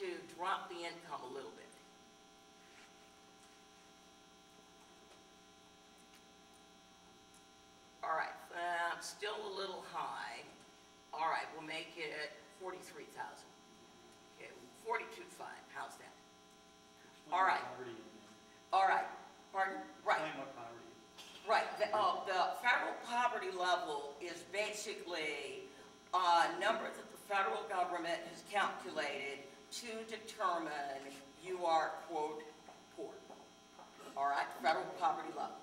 to drop the income a little bit. All right, still a little high. All right, we'll make it 43,000. Okay, 42.5. How's that? All right. All right. Pardon? Right. Right. The federal poverty level is basically a number that the federal government has calculated to determine you are, quote, poor. All right, federal poverty level.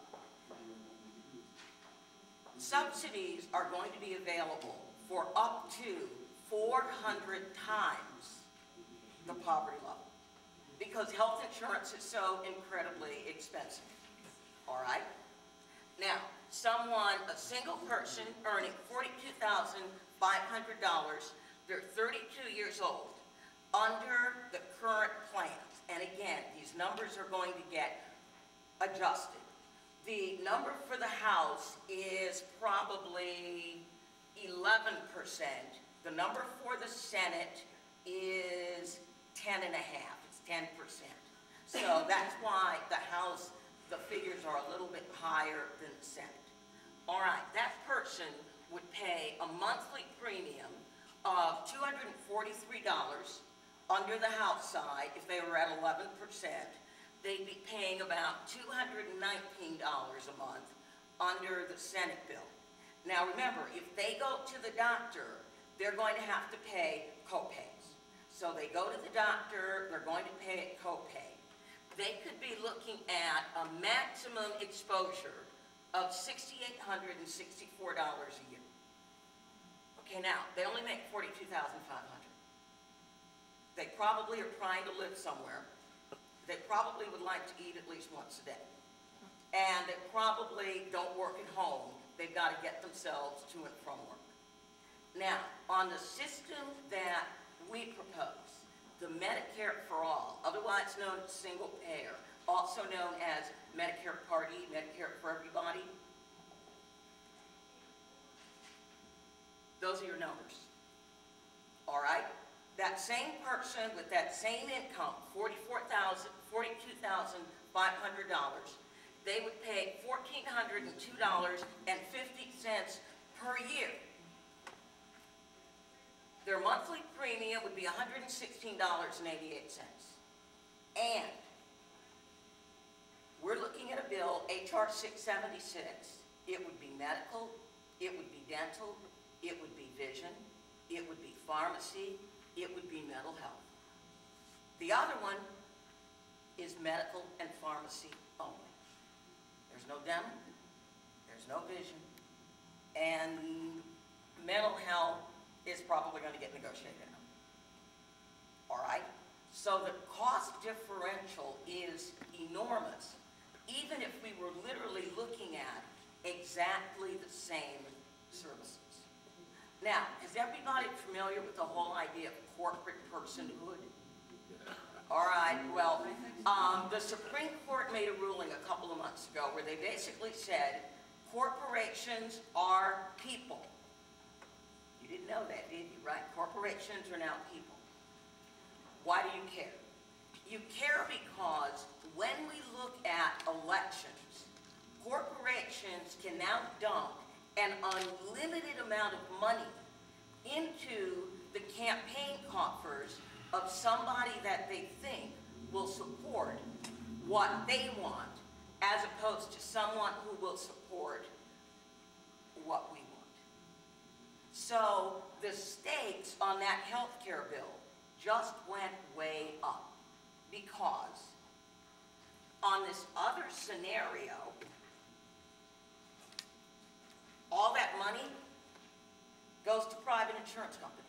Subsidies are going to be available for up to 400 times the poverty level because health insurance is so incredibly expensive. All right? Now, a single person earning $42,500, they're 32 years old, under the current plans, and again, these numbers are going to get adjusted. The number for the House is probably 11%. The number for the Senate is 10.5%. It's 10%. So that's why the House, the figures are a little bit higher than the Senate. All right, that person would pay a monthly premium of $243 under the House side if they were at 11%. They'd be paying about $219 a month under the Senate bill. Now remember, if they go to the doctor, they're going to have to pay co-pays. So they go to the doctor, they're going to pay a copay. They could be looking at a maximum exposure of $6,864 a year. Okay, now, they only make $42,500. They probably are trying to live somewhere. They probably would like to eat at least once a day. And they probably don't work at home. They've got to get themselves to and from work. Now, on the system that we propose, the Medicare for All, otherwise known as single payer, also known as Medicare Part E, Medicare for everybody, those are your numbers. All right? That same person with that same income, $42,500, they would pay $1,402.50 per year. Their monthly premium would be $116.88. And we're looking at a bill, HR 676. It would be medical, it would be dental, it would be vision, it would be pharmacy, it would be mental health. The other one is medical and pharmacy only. There's no dental, there's no vision, and mental health is probably going to get negotiated out. All right? So the cost differential is enormous, even if we were literally looking at exactly the same services. Now, is everybody familiar with the whole idea of corporate personhood? All right, well, the Supreme Court made a ruling a couple of months ago where they basically said corporations are people. You didn't know that, did you, right? Corporations are now people. Why do you care? You care because when we look at elections, corporations can now dump an unlimited amount of money into the campaign coffers of somebody that they think will support what they want, as opposed to someone who will support what we want. So the stakes on that health care bill just went way up because on this other scenario, all that money goes to private insurance companies.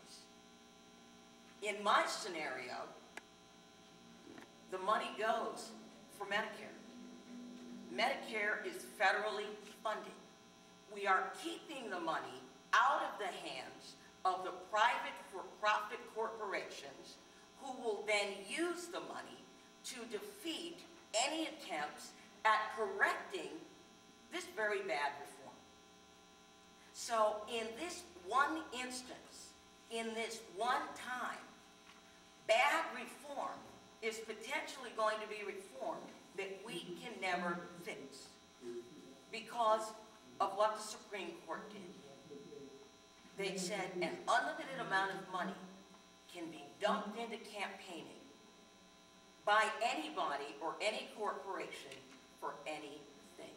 In my scenario, the money goes for Medicare. Medicare is federally funded. We are keeping the money out of the hands of the private for-profit corporations who will then use the money to defeat any attempts at correcting this very bad reform. So in this one instance, in this one time, bad reform is potentially going to be reformed that we can never fix because of what the Supreme Court did. They said an unlimited amount of money can be dumped into campaigning by anybody or any corporation for anything.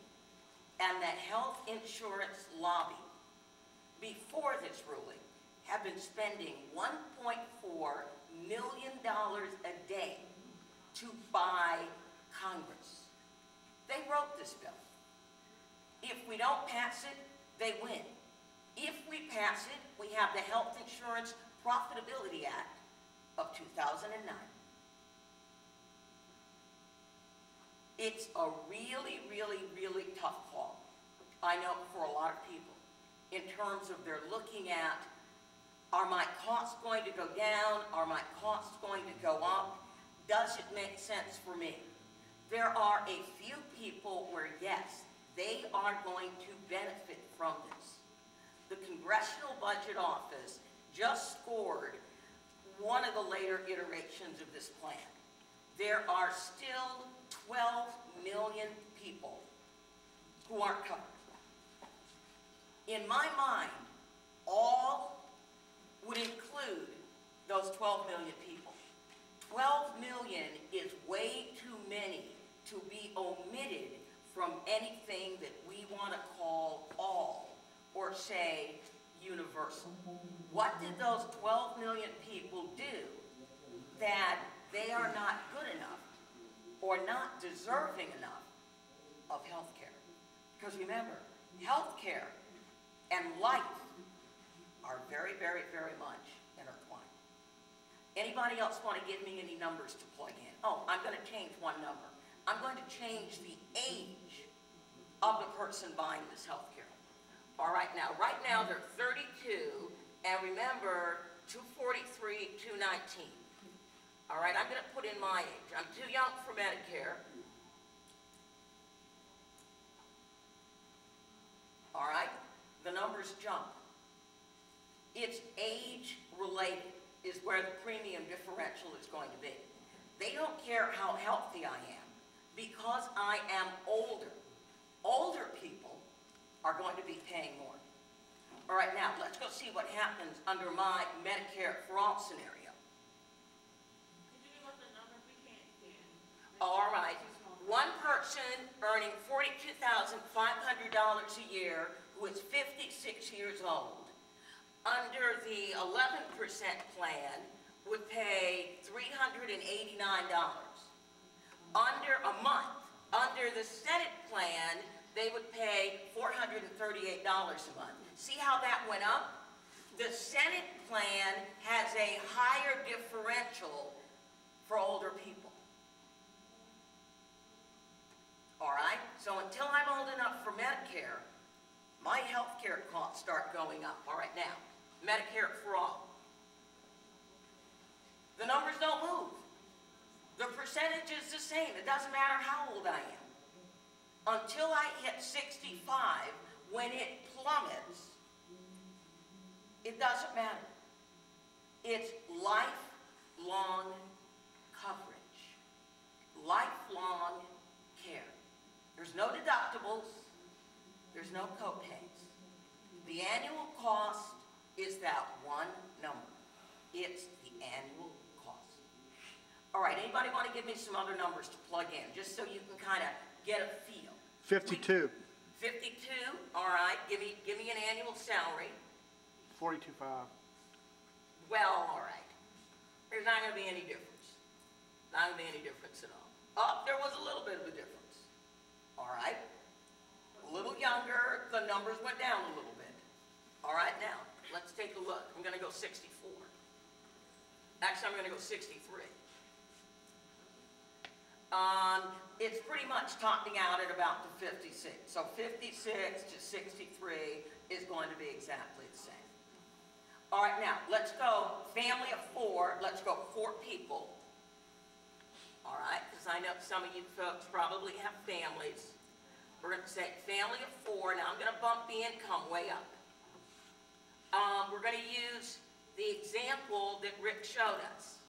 And that health insurance lobby, before this ruling, have been spending $1.4 million a day to buy Congress. They wrote this bill. If we don't pass it, they win. If we pass it, we have the Health Insurance Profitability Act of 2009. It's a really, really, really tough call, I know, for a lot of people, in terms of they're looking at, are my costs going to go down? Are my costs going to go up? Does it make sense for me? There are a few people where, yes, they are going to benefit from this. The Congressional Budget Office just scored one of the later iterations of this plan. There are still 12 million people who aren't covered. In my mind, all would include those 12 million people. 12 million is way too many to be omitted from anything that we want to call all or say universal. What did those 12 million people do that they are not good enough or not deserving enough of health care? Because remember, health care and life are very, very, very much intertwined. Anybody else want to give me any numbers to plug in? Oh, I'm going to change one number. I'm going to change the age of the person buying this health care. All right, right now they're 32, and remember, 243, 219. All right, I'm going to put in my age. I'm too young for Medicare. All right, the numbers jump. It's age related is where the premium differential is going to be. They don't care how healthy I am because I am older. Older people are going to be paying more. All right, now let's go see what happens under my Medicare for all scenario. All right, one person earning $42,500 a year who is 56 years old, under the 11% plan would pay $389 under a month. Under the Senate plan, they would pay $438 a month. See how that went up? The Senate plan has a higher differential for older people. All right, so until I'm old enough for Medicare, my health care costs start going up. All right, now, Medicare for all. The numbers don't move. The percentage is the same. It doesn't matter how old I am. Until I hit 65, when it plummets, it doesn't matter. It's lifelong coverage. Lifelong care. There's no deductibles. There's no co-pays. The annual cost is that one number. It's the annual cost. All right, anybody want to give me some other numbers to plug in, just so you can kind of get a feel? 52. 52, all right. Give me an annual salary. 42.5. Well, all right. There's not going to be any difference. Not going to be any difference at all. Oh, there was a little bit of a difference. All right. A little younger, the numbers went down a little bit. All right, now, let's take a look. I'm going to go 64. Actually, I'm going to go 63. It's pretty much topping out at about the 56. So 56 to 63 is going to be exactly the same. All right, now, let's go family of 4. Let's go 4 people. All right, because I know some of you folks probably have families. We're going to say family of 4. Now, I'm going to bump the income way up. We're going to use the example that Rick showed us.